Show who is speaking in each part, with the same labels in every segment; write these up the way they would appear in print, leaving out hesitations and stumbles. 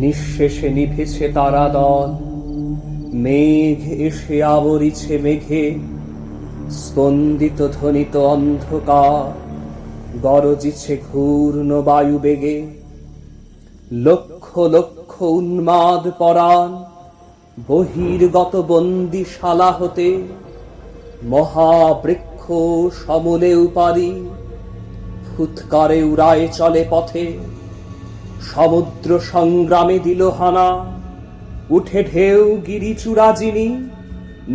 Speaker 1: নিঃশেষে নিভেছে তারা দল, মেঘ এসে আবরিছে মেঘে, স্পন্দিত ধ্বনিত অন্ধকার, গরজিছে ঘূর্ণ বায়ু বেগে। লক্ষ লক্ষ উন্মাদ পরাণ বহির্গত বন্দিশালা হতে, মহাবৃক্ষ সমূলে উপারি ফুৎকারে উড়ায় চলে পথে। সমুদ্র সংগ্রামে দিল হানা, উঠে ঢেউ গিরিচূড়া যিনি,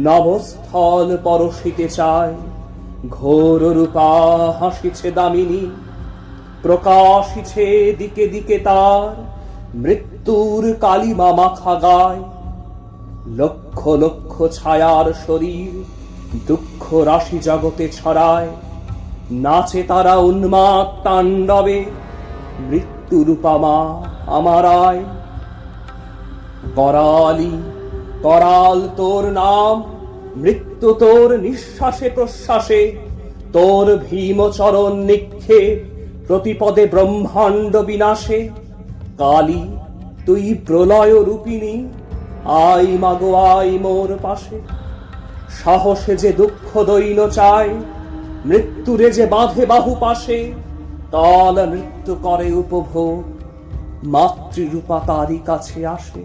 Speaker 1: নবস্থল পরশিতে চায়, ঘোর রূপা হাসিছে দামিনী। প্রকাশিছে দিকে দিকে তার মৃত্যুর কালিমা মাখা গায়। লক্ষ লক্ষ ছায়ার শরীর দুঃখ রাশি জগতে ছড়ায়, নাচে তারা উন্মাদ তাণ্ডবে, মৃত্যুরূপা মা আমার আয়। করালি করাল তোর নাম, মৃত্যু তোর নিঃশ্বাসে প্রশ্বাসে, তোর ভীমচরণ নিক্ষেপ প্রতিপদে ব্রহ্মাণ্ড বিনাশে। কালী তুই প্রলয় রূপিণী, আই মাগো আই মোর পাশে। সাহসে যে দুঃখ দৈন চায়, মৃত্যুরে যে বাঁধে বাহু পাশে, কাল মৃত্যু করে উপভোগ, মাতৃরূপা তারই কাছে আসে।